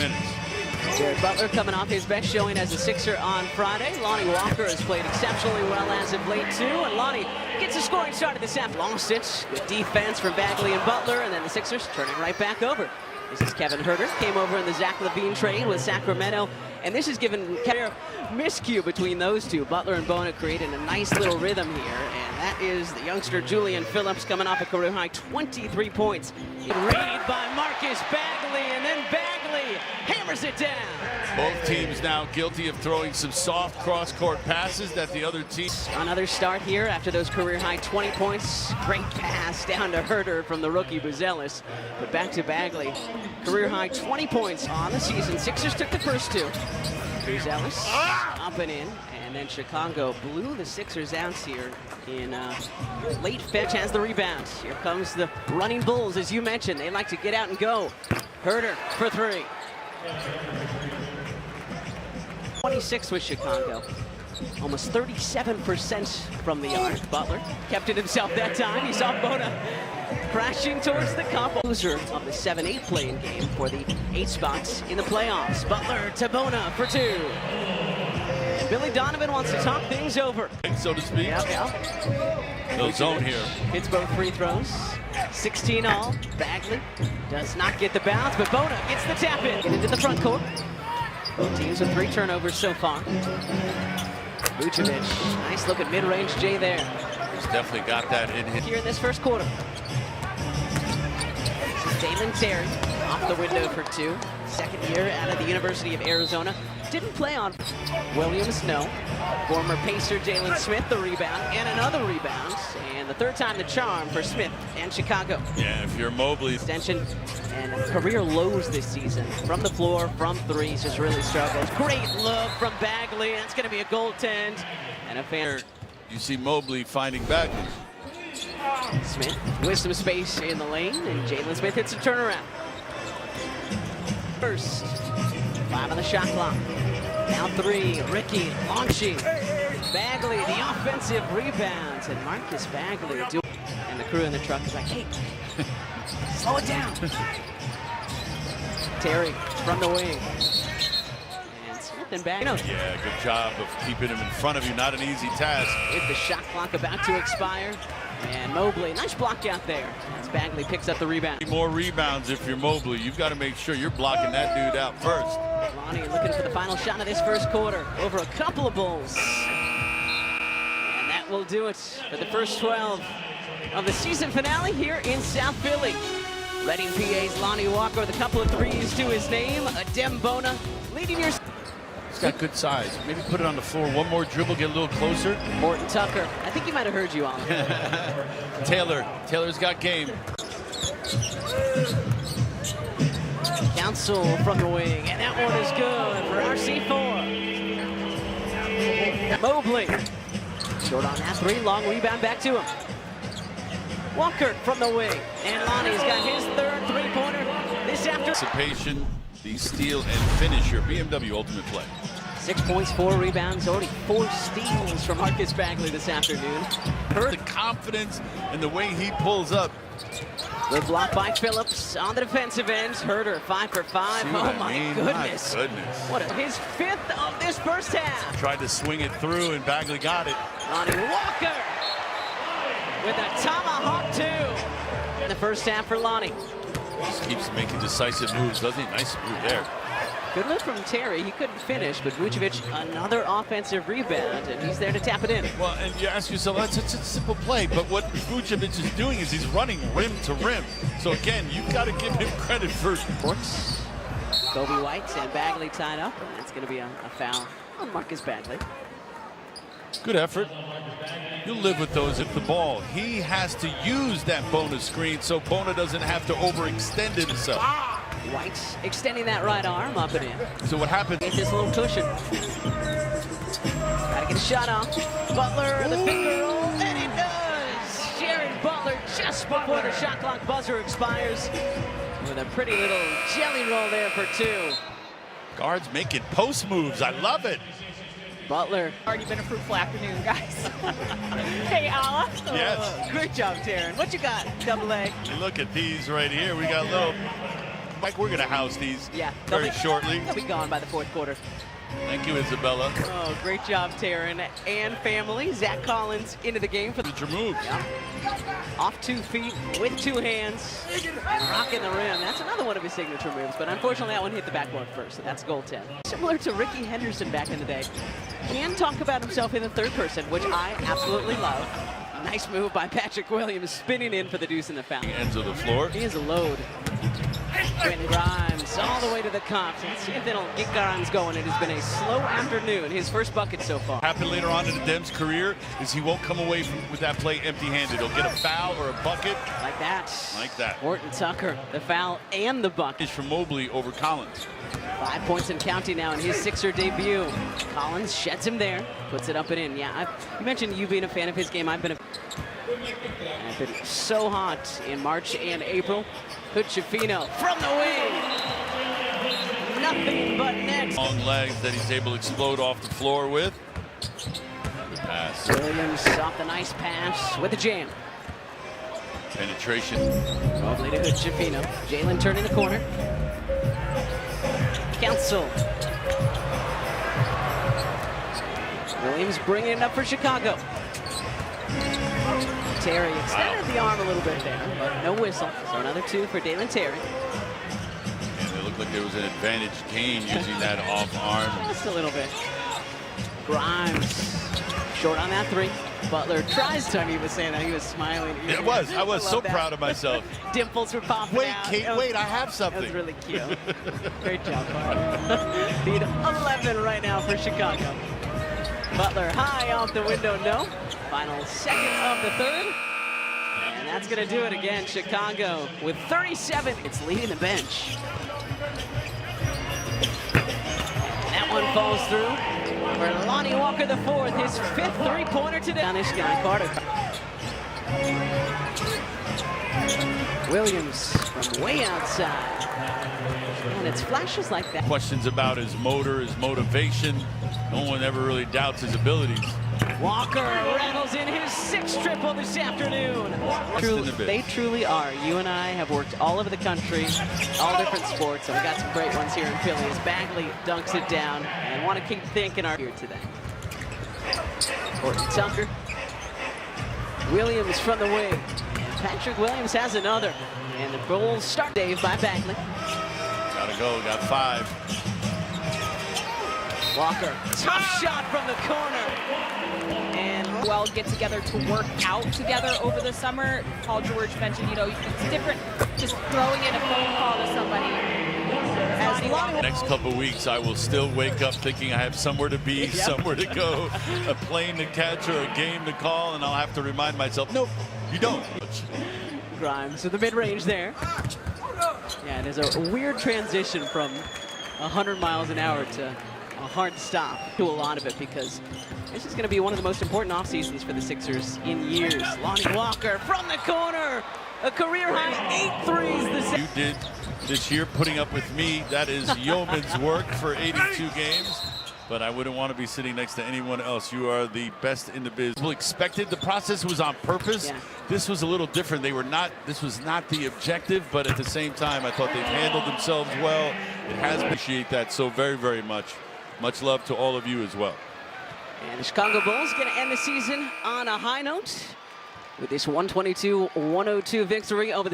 minutes. Jared Butler coming off his best showing as a Sixer on Friday. Lonnie Walker has played exceptionally well as of late too, and Lonnie gets a scoring start at this half. Lost it, good defense from Bagley and Butler, and then the Sixers turn it right back over. This is Kevin Herter, came over in the Zach LaVine trade with Sacramento, and this has given a miscue between those two. Butler and Bona creating a nice little rhythm here, and that is the youngster Julian Phillips coming off a career-high 23 points. Read by Marcus Bagley, and then Bagley hammers it down. Both teams now guilty of throwing some soft cross-court passes that the other team... Another start here after those career-high 20 points. Great pass down to Herter from the rookie Buzelis, but back to Bagley. Career-high 20 points on the season. Sixers took the first two. Buzelis up and in, and then Chicago blew the Sixers out here in late February. Has the rebound. Here comes the running Bulls, as you mentioned. They like to get out and go. Herter for three. 26 with Chicago. Almost 37% from the arc. Butler kept it himself that time. He saw Bona crashing towards the cup. Loser of the 7-8 playing game for the 8 spots in the playoffs. Butler to Bona for two. And Billy Donovan wants to talk things over, so to speak. Yep. No zone here. Hits both free throws. 16 all. Bagley does not get the bounce, but Bona gets the tap in. Get into the front court. Both teams with 3 turnovers so far. Vucevic, nice look at mid-range J there. He's definitely got that in him. Here in this first quarter. Dalen Terry off the window for two. Second year out of the University of Arizona. Didn't play on Williams, no. Former Pacer Jalen Smith, the rebound, and another rebound. And the third time the charm for Smith and Chicago. Yeah, if you're Mobley. Extension and career lows this season. From the floor, from threes, just really struggles. Great look from Bagley. That's going to be a goaltend. And a fan. You see Mobley finding Bagley. Smith with some space in the lane, and Jalen Smith hits a turnaround. First, 5 on the shot clock. Now 3, Ricky launching. Bagley, the offensive rebounds, and Marcus Bagley doing. And the crew in the truck is like, hey, slow it down. Terry from the wing. And Smith and Bagley. Yeah, good job of keeping him in front of you. Not an easy task. With the shot clock about to expire. And Mobley, nice block out there as Bagley picks up the rebound. More rebounds if you're Mobley. You've got to make sure you're blocking that dude out first. Lonnie looking for the final shot of this first quarter over a couple of Bulls. And that will do it for the first 12 of the season finale here in South Philly. Reading PA's Lonnie Walker with a couple of threes to his name. Adem Bona leading your... He's got good size. Maybe put it on the floor. One more dribble, get a little closer. Morton Tucker. I think he might have heard you, Alan. Taylor's got game. Council from the wing, and that one is good for RC4. Mobley. Short on that 3, long rebound back to him. Walker from the wing, and Lonnie's got his third 3-pointer this afternoon. Anticipation, the steal and finisher, BMW Ultimate Play. 6 points, 4 rebounds, already 4 steals from Marcus Bagley this afternoon. The confidence and the way he pulls up. Good block by Phillips on the defensive end. Herter 5 for 5. Oh my goodness. My goodness. What his 5th of this first half. Tried to swing it through and Bagley got it. Lonnie Walker with a tomahawk 2 in the first half for Lonnie. Just keeps making decisive moves, doesn't he? Nice move there. Good move from Terry. He couldn't finish, but Vucevic, another offensive rebound, and he's there to tap it in. Well, and you ask yourself, that's such a simple play, but what Vucevic is doing is he's running rim to rim. So again, you've got to give him credit for... Courts, Kobe White and Bagley tied up, and that's going to be a foul on Marcus Bagley. Good effort. You'll live with those if the ball. He has to use that Bona screen so Bona doesn't have to overextend himself. White extending that right arm up and in. So what happened? Get this little cushion. Gotta get a shot off. Butler, the finger roll, and it does! Jared Butler just before the shot clock buzzer expires with a pretty little jelly roll there for 2. Guards making post moves. I love it. Butler. Already been a fruitful afternoon, guys. Hey, Ala. Yes. Great job, Taryn. What you got, Double A? Look at these right here. We got little Mike, we're going to house these they'll shortly. They'll be gone by the fourth quarter. Thank you, Isabella. Oh, great job, Taryn and family. Zach Collins into the game for the move. Yeah. Off 2 feet with 2 hands and rocking the rim. That's another one of his signature moves, but unfortunately that one hit the backboard first, so that's goal 10. Similar to Ricky Henderson back in the day. Can talk about himself in the third person, which I absolutely love. Nice move by Patrick Williams, spinning in for the deuce in the foul. Ends of the floor. He is a load. Quentin Grimes all the way to the cup. Let's see if they'll get Grimes going. It has been a slow afternoon. His first bucket so far. Happen later on in the Dems' career is he won't come away with that play empty-handed. He'll get a foul or a bucket. Like that. Like that. Horton Tucker, the foul and the bucket. Is from Mobley over Collins. 5 points and counting now in his Sixer debut. Collins sheds him there, puts it up and in. Yeah, you mentioned you being a fan of his game. I've been so hot in March and April. Hood-Schifino from the wing. Nothing but net. Long legs that he's able to explode off the floor with. Pass. Williams off the nice pass with the jam. Penetration. Mobley to Hood-Schifino. Jalen turning the corner. Council. Williams bringing it up for Chicago. Terry extended the arm a little bit there, but no whistle. So another 2 for Dalen Terry. And it looked like there was an advantage gain using that off arm. Just a little bit. Grimes short on that 3. Butler tries to. He was saying that he was smiling. It was. I was so proud of myself. Dimples were popping out. Wait, Kate, wait, I have something. That was really cute. Great job, Butler. Lead 11 right now for Chicago. Butler high off the window, no. Final second of the third. And that's going to do it again. Chicago with 37. It's leading the bench. That one falls through for Lonnie Walker the 4th, his 5th 3-pointer today. Spanish guy, Carter. Williams from way outside. And it's flashes like that. Questions about his motor, his motivation. No one ever really doubts his abilities. Walker rattles in his 6th triple this afternoon. They truly are. You and I have worked all over the country, all different sports, and we got some great ones here in Philly as Bagley dunks it down. And want to keep thinking our here today. Horton Tucker. Williams from the wing. And Patrick Williams has another. And the Bulls start Dave by Bagley. Gotta go, got 5. Walker, tough shot from the corner. And well, get together to work out together over the summer. Paul George mentioned, you know, it's different just throwing in a phone call to somebody. Next couple of weeks, I will still wake up thinking I have somewhere to be, somewhere to go, a plane to catch or a game to call, and I'll have to remind myself, nope, you don't. Grimes with the mid-range there. Yeah, it is a weird transition from 100 miles an hour to a hard stop. Do a lot of it because this is going to be one of the most important off seasons for the Sixers in years. Lonnie Walker from the corner, a career-high 8 threes. You did this year putting up with me. That is yeoman's work for 82 games. But I wouldn't want to be sitting next to anyone else. You are the best in the biz. People expected the process was on purpose. Yeah. This was a little different. This was not the objective, but at the same time, I thought they've handled themselves well. It has appreciate that so very, very much. Much love to all of you as well. And the Chicago Bulls going to end the season on a high note with this 122-102 victory over the